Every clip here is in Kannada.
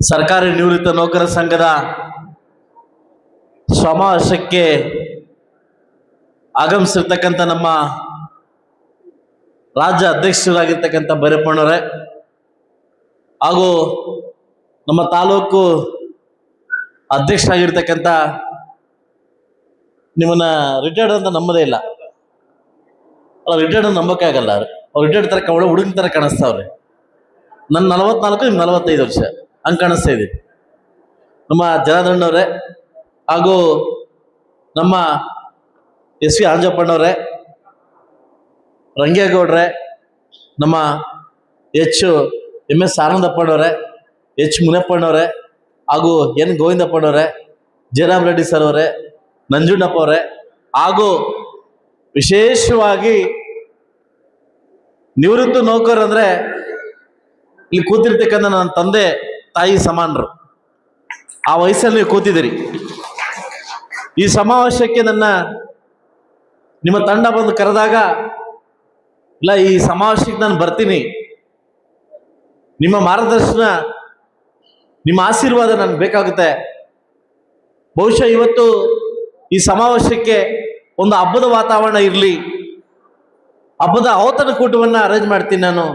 ಸರ್ಕಾರಿ ನಿವೃತ್ತ ನೌಕರ ಸಂಘದ ಸಮಾವೇಶಕ್ಕೆ ಆಗಮಿಸಿರ್ತಕ್ಕಂಥ ನಮ್ಮ ರಾಜ್ಯ ಅಧ್ಯಕ್ಷರಾಗಿರ್ತಕ್ಕಂಥ ಭೈರಪ್ಪಣ್ಣವರೇ ಹಾಗೂ ನಮ್ಮ ತಾಲೂಕು ಅಧ್ಯಕ್ಷರಾಗಿರ್ತಕ್ಕಂಥ ನಿಮ್ಮನ್ನ ರಿಟೈರ್ಡ್ ಅಂತ ನಂಬದೇ ಇಲ್ಲ. ರಿಟೈರ್ಡ್ ನಂಬಕ್ಕೆ ಆಗಲ್ಲ. ಅವ್ರು ರಿಟೈರ್ಡ್ ತರ ಒಳ್ಳೆ ಹುಡುಗನ ತರ ಕಾಣಿಸ್ತಾವ್ರಿ. ನನ್ನ 44 ನಿಮ್ಗೆ 45 ವರ್ಷ ಹಂಗೆ ಕಾಣಿಸ್ತಾ ಇದ್ದೀವಿ. ನಮ್ಮ ಜನಾರ್ದನವರೇ ಹಾಗೂ ನಮ್ಮ ಎಸ್ ವಿ ಆಂಜಪ್ಪಣ್ಣವರೇ, ರಂಗೇಗೌಡ್ರೆ, ನಮ್ಮ ಎಂ ಎಸ್ ಆನಂದಪ್ಪಣ್ಣವರೇ, ಮುನಿಯಪ್ಪಣ್ಣವರೇ ಹಾಗೂ ಎನ್ ಗೋವಿಂದಪ್ಪಣ್ಣವರೇ, ಜಯರಾಮ್ ರೆಡ್ಡಿ ಸರ್ ಅವರೇ, ನಂಜುಂಡಪ್ಪ ಅವರೇ ಹಾಗೂ ವಿಶೇಷವಾಗಿ ನಿವೃತ್ತ ನೌಕರಂದ್ರೆ ಇಲ್ಲಿ ಕೂತಿರ್ತಕ್ಕಂಥ ನನ್ನ ತಂದೆ ತಾಯಿ ಸಮಾನರು. ಆ ವಯಸ್ಸಲ್ಲಿ ನೀವು ಕೂತಿದ್ದೀರಿ. ಈ ಸಮಾವೇಶಕ್ಕೆ ನಿಮ್ಮ ತಂಡ ಬಂದು ಕರೆದಾಗ, ಇಲ್ಲ ಈ ಸಮಾವೇಶಕ್ಕೆ ನಾನು ಬರ್ತೀನಿ, ನಿಮ್ಮ ಮಾರ್ಗದರ್ಶನ ನಿಮ್ಮ ಆಶೀರ್ವಾದ ನನಗೆ ಬೇಕಾಗುತ್ತೆ. ಬಹುಶಃ ಇವತ್ತು ಈ ಸಮಾವೇಶಕ್ಕೆ ಒಂದು ಹಬ್ಬದ ವಾತಾವರಣ ಇರಲಿ, ಹಬ್ಬದ ಔತಣಕೂಟವನ್ನು ಅರೇಂಜ್ ಮಾಡ್ತೀನಿ ನಾನು.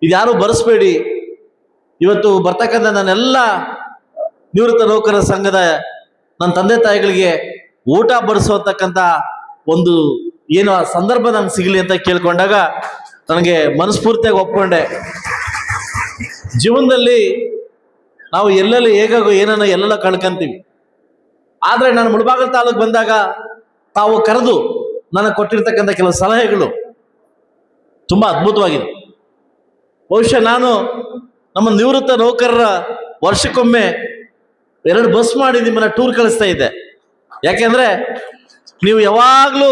ಇದ್ಯಾರು ಬರೆಸ್ಬೇಡಿ. ಇವತ್ತು ಬರ್ತಕ್ಕಂಥ ನನ್ನೆಲ್ಲ ನಿವೃತ್ತ ನೌಕರರ ಸಂಘದ ನನ್ನ ತಂದೆ ತಾಯಿಗಳಿಗೆ ಊಟ ಬಡಿಸುವಂತಕ್ಕಂಥ ಒಂದು ಏನು ಸಂದರ್ಭ ನಂಗೆ ಸಿಗಲಿ ಅಂತ ಕೇಳ್ಕೊಂಡಾಗ ನನಗೆ ಮನಸ್ಫೂರ್ತಿಯಾಗಿ ಒಪ್ಕೊಂಡೆ. ಜೀವನದಲ್ಲಿ ನಾವು ಎಲ್ಲೆಲ್ಲಿ ಹೇಗಾಗೋ ಏನನ್ನ ಎಲ್ಲೆಲ್ಲ ಕಳ್ಕೊಂತೀವಿ. ಆದರೆ ನಾನು ಮುಳಬಾಗಿಲು ತಾಲೂಕು ಬಂದಾಗ ತಾವು ಕರೆದು ನನಗೆ ಕೊಟ್ಟಿರ್ತಕ್ಕಂಥ ಕೆಲವು ಸಲಹೆಗಳು ತುಂಬ ಅದ್ಭುತವಾಗಿದೆ. ಬಹುಶಃ ನಾನು ನಮ್ಮ ನಿವೃತ್ತ ನೌಕರರ ವರ್ಷಕ್ಕೊಮ್ಮೆ 2 ಬಸ್ ಮಾಡಿ ನಿಮ್ಮನ್ನ ಟೂರ್ ಕಳಿಸ್ತಾ ಇದ್ದೆ. ಯಾಕೆಂದ್ರೆ ನೀವು ಯಾವಾಗಲೂ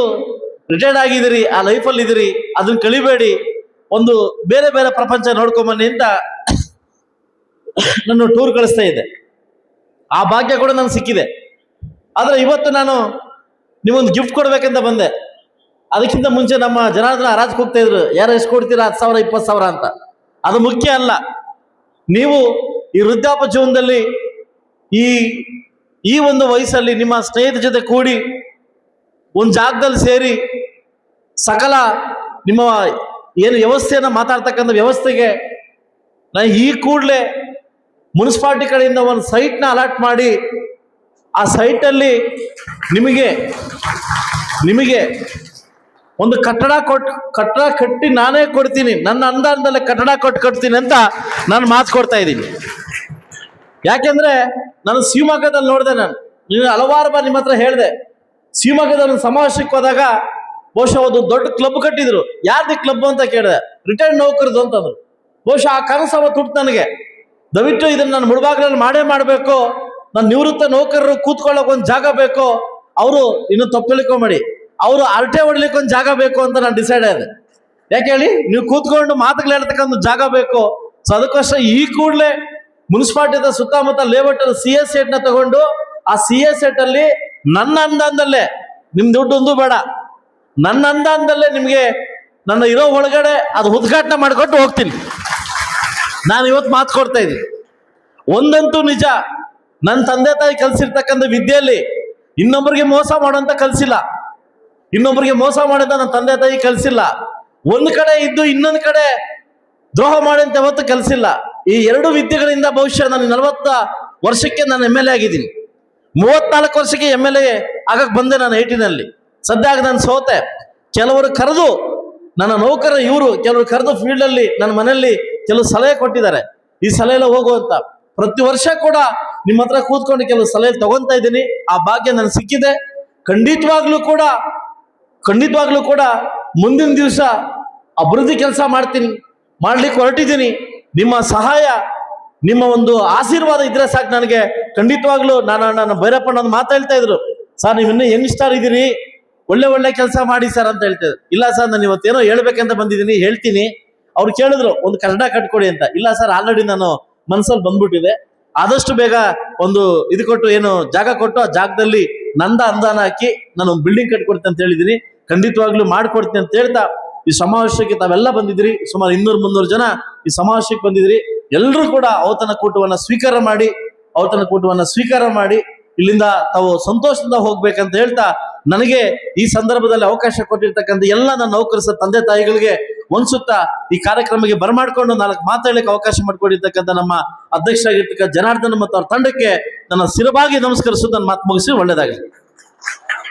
ರಿಟೈರ್ಡ್ ಆಗಿದ್ದೀರಿ, ಆ ಲೈಫಲ್ಲಿ ಇದ್ದೀರಿ, ಅದನ್ನ ಕಳಿಬೇಡಿ, ಒಂದು ಬೇರೆ ಬೇರೆ ಪ್ರಪಂಚ ನೋಡ್ಕೊಂಬನ್ನಿ ಅಂತ ನಾನು ಟೂರ್ ಕಳಿಸ್ತಾ ಇದ್ದೆ. ಆ ಭಾಗ್ಯ ಕೂಡ ನನಗೆ ಸಿಕ್ಕಿದೆ. ಆದರೆ ಇವತ್ತು ನಾನು ನೀವೊಂದು ಗಿಫ್ಟ್ ಕೊಡ್ಬೇಕಂತ ಬಂದೆ. ಅದಕ್ಕಿಂತ ಮುಂಚೆ ನಮ್ಮ ಜನಾರ್ದನ ಹರಾಜ್ಗೆ ಹೋಗ್ತಾ ಇದ್ರು, ಯಾರು ಎಷ್ಟು ಕೊಡ್ತೀರಾ, 10,000 20,000 ಅಂತ. ಅದು ಮುಖ್ಯ ಅಲ್ಲ. ನೀವು ಈ ವೃದ್ಧಾಪ್ಯ ಜೀವನದಲ್ಲಿ ಈ ಒಂದು ವಯಸ್ಸಲ್ಲಿ ನಿಮ್ಮ ಸ್ನೇಹಿತರ ಜೊತೆ ಕೂಡಿ ಒಂದು ಜಾಗದಲ್ಲಿ ಸೇರಿ ಸಕಲ ನಿಮ್ಮ ಏನು ವ್ಯವಸ್ಥೆಯನ್ನು ಮಾತಾಡ್ತಕ್ಕಂಥ ವ್ಯವಸ್ಥೆಗೆ ನಾನು ಈ ಕೂಡಲೇ ಮುನ್ಸಿಪಾಲ್ಟಿ ಕಡೆಯಿಂದ ಒಂದು ಸೈಟ್ನ ಅಲಾಟ್ ಮಾಡಿ ಆ ಸೈಟಲ್ಲಿ ನಿಮಗೆ ಒಂದು ಕಟ್ಟಡ ಕಟ್ಟಿ ನಾನೇ ಕೊಡ್ತೀನಿ, ನನ್ನ ಅನುದಾನದಲ್ಲೇ ಕಟ್ಟಡ ಕಟ್ತೀನಿ ಅಂತ ನಾನು ಮಾತು ಕೊಡ್ತಾ ಇದ್ದೀನಿ. ಯಾಕೆಂದ್ರೆ ನಾನು ಶಿವಮೊಗ್ಗದಲ್ಲಿ ನೋಡಿದೆ. ನೀವು ಹಲವಾರು ಬಾರಿ ನಿಮ್ಮ ಹತ್ರ ಹೇಳಿದೆ. ಶಿವಮೊಗ್ಗದಲ್ಲಿ ಸಮಾವೇಶಕ್ಕೆ ಹೋದಾಗ ಬಹುಶಃ ಒಂದು ದೊಡ್ಡ ಕ್ಲಬ್ ಕಟ್ಟಿದ್ರು. ಯಾರ್ದು ಕ್ಲಬ್ ಅಂತ ಕೇಳಿದೆ, ರಿಟೈರ್ಡ್ ನೌಕರದು ಅಂತಂದ್ರು. ಬಹುಶಃ ಆ ಕನಸು ಅವತ್ತು ಹುಟ್ಟು ನನಗೆ. ದಯವಿಟ್ಟು ಇದನ್ನು ನಾನು ಮುಳಬಾಗಿಲಲ್ಲಿ ಮಾಡಬೇಕು. ನನ್ನ ನಿವೃತ್ತ ನೌಕರರು ಕೂತ್ಕೊಳ್ಳೋಕೆ ಒಂದು ಜಾಗ ಬೇಕು. ಅವರು ಇನ್ನು ತಪ್ಪಲಿಕೊಂಬೇಡಿ, ಅವರು ಅರಟೆ ಹೊಡ್ಲಿಕ್ಕೆ ಒಂದು ಜಾಗ ಬೇಕು ಅಂತ ನಾನು ಡಿಸೈಡ್ ಆದೆ. ಯಾಕೆ ಹೇಳಿ, ನೀವು ಕೂತ್ಕೊಂಡು ಮಾತುಗಳು ಹೇಳ್ತಕ್ಕಂಥ ಜಾಗ ಬೇಕು. ಸೊ ಅದಕ್ಕೋಸ್ಕರ ಈ ಕೂಡಲೇ ಮುನ್ಸಿಪಾಲ್ಟಿ ಸುತ್ತಮುತ್ತ ಲೇಔಟ್ CS ಸೆಟ್ ನ ತಗೊಂಡು ಆ CS ಸೆಟ್ ಅಲ್ಲಿ ನನ್ನ ಅನುದಾನದಲ್ಲೇ, ನಿಮ್ ದುಡ್ಡು ಒಂದು ಬೇಡ, ನನ್ನ ಅನುದಾನದಲ್ಲೇ ನಿಮ್ಗೆ ನನ್ನ ಇರೋ ಒಳಗಡೆ ಅದು ಉದ್ಘಾಟನೆ ಮಾಡಿಕೊಟ್ಟು ಹೋಗ್ತೀನಿ. ನಾನು ಇವತ್ತು ಮಾತು ಕೊಡ್ತಾ ಇದ್ದೀನಿ. ಒಂದಂತೂ ನಿಜ, ನನ್ನ ತಂದೆ ತಾಯಿ ಕಲಿಸಿರ್ತಕ್ಕಂಥ ವಿದ್ಯೆಯಲ್ಲಿ ಇನ್ನೊಬ್ಬರಿಗೆ ಮೋಸ ಮಾಡೋಂತ ಕಲಿಸಿಲ್ಲ, ಇನ್ನೊಬ್ಬರಿಗೆ ಮೋಸ ಮಾಡೋದ ನನ್ನ ತಂದೆ ತಾಯಿ ಕಲಿಸಿಲ್ಲ. ಒಂದು ಕಡೆ ಇದ್ದು ಇನ್ನೊಂದು ಕಡೆ ದ್ರೋಹ ಮಾಡೋಂತ ಯಾವತ್ತು ಕಲಿಸಿಲ್ಲ. ಈ 2 ವಿದ್ಯೆಗಳಿಂದ ಬಹುಶಃ ನಾನು 40 ವರ್ಷಕ್ಕೆ ನಾನು MLA ಆಗಿದ್ದೀನಿ. 34 ವರ್ಷಕ್ಕೆ MLA ಆಗಕ್ಕೆ ಬಂದೆ ನಾನು 18ನಲ್ಲಿ. ಸದ್ಯ ನಾನು ಸೋತೆ. ಕೆಲವರು ಕರೆದು ನನ್ನ ನೌಕರ ಕೆಲವರು ಕರೆದು ಫೀಲ್ಡಲ್ಲಿ ನನ್ನ ಮನೆಯಲ್ಲಿ ಕೆಲವು ಸಲಹೆ ಕೊಟ್ಟಿದ್ದಾರೆ. ಈ ಸಲಹೆ ಎಲ್ಲ ಹೋಗುವಂತ ಪ್ರತಿ ವರ್ಷ ಕೂಡ ನಿಮ್ಮ ಹತ್ರ ಕೂತ್ಕೊಂಡು ಕೆಲವು ಸಲಹೆ ತಗೊಂತಾ ಇದ್ದೀನಿ. ಆ ಭಾಗ್ಯ ನನಗೆ ಸಿಕ್ಕಿದೆ. ಖಂಡಿತವಾಗ್ಲೂ ಕೂಡ ಮುಂದಿನ ದಿವಸ ಅಭಿವೃದ್ಧಿ ಕೆಲಸ ಮಾಡ್ಲಿಕ್ಕೆ ಹೊರಟಿದ್ದೀನಿ. ನಿಮ್ಮ ಸಹಾಯ, ನಿಮ್ಮ ಒಂದು ಆಶೀರ್ವಾದ ಇದ್ರೆ ಸಾಕು ನನಗೆ. ಖಂಡಿತವಾಗ್ಲೂ ನಾನು ಭೈರಪ್ಪಣ್ಣ ಮಾತಾಡ್ತಾ ಇದ್ರು, ಸರ್ ನೀವು ಇನ್ನೂ ಯಂಗ್ಸ್ಟಾರ್ ಇದ್ದೀರಿ, ಒಳ್ಳೆ ಕೆಲಸ ಮಾಡಿ ಸರ್ ಅಂತ ಹೇಳ್ತಿದ್ರು. ಇಲ್ಲ ಸರ್, ನಾನು ಇವತ್ತೇನೋ ಹೇಳ್ಬೇಕಂತ ಬಂದಿದ್ದೀನಿ, ಹೇಳ್ತೀನಿ. ಅವ್ರು ಕೇಳಿದ್ರು ಒಂದು ಕನ್ನಡ ಕಟ್ಕೊಡಿ ಅಂತ. ಇಲ್ಲ ಸರ್, ಆಲ್ರೆಡಿ ನಾನು ಮನಸ್ಸಲ್ಲಿ ಬಂದ್ಬಿಟ್ಟಿದೆ. ಆದಷ್ಟು ಬೇಗ ಒಂದು ಇದು ಕೊಟ್ಟು, ಏನು ಜಾಗ ಕೊಟ್ಟು, ಆ ಜಾಗದಲ್ಲಿ ನಂದ ಅನುದಾನ ಹಾಕಿ ನಾನು ಒಂದು ಬಿಲ್ಡಿಂಗ್ ಕಟ್ಕೊಡ್ತೀನಿ ಅಂತ ಹೇಳಿದ್ದೀನಿ. ಖಂಡಿತವಾಗ್ಲೂ ಮಾಡ್ಕೊಡ್ತೀನಿ ಅಂತ ಹೇಳ್ತಾ ಈ ಸಮಾವೇಶಕ್ಕೆ ತಾವೆಲ್ಲ ಬಂದಿದ್ರಿ. ಸುಮಾರು 200-300 ಜನ ಈ ಸಮಾವೇಶಕ್ಕೆ ಬಂದಿದ್ರಿ. ಎಲ್ಲರೂ ಕೂಡ ಔತಣ ಕೂಟವನ್ನು ಸ್ವೀಕಾರ ಮಾಡಿ ಇಲ್ಲಿಂದ ತಾವು ಸಂತೋಷದಿಂದ ಹೋಗ್ಬೇಕಂತ ಹೇಳ್ತಾ, ನನಗೆ ಈ ಸಂದರ್ಭದಲ್ಲಿ ಅವಕಾಶ ಕೊಟ್ಟಿರ್ತಕ್ಕಂಥ ಎಲ್ಲ ನನ್ನ ನೌಕರಸ ತಂದೆ ತಾಯಿಗಳಿಗೆ ಒಂದ್ಸುತ್ತಾ ಈ ಕಾರ್ಯಕ್ರಮಕ್ಕೆ ಬರಮಾಡ್ಕೊಂಡು 4 ಮಾತಾಡ್ಲಿಕ್ಕೆ ಅವಕಾಶ ಮಾಡಿಕೊಟ್ಟಿರ್ತಕ್ಕಂಥ ನಮ್ಮ ಅಧ್ಯಕ್ಷರಾಗಿರ್ತಕ್ಕಂಥ ಜನಾರ್ದನ್ ಮತ್ತು ಅವ್ರ ತಂಡಕ್ಕೆ ನನ್ನ ಶಿರವಾಗಿ ನಮಸ್ಕರಿಸುತ್ತ ನನ್ನ ಮಾತು ಮುಗಿಸಿ ಒಳ್ಳೆಯದಾಗಲಿ.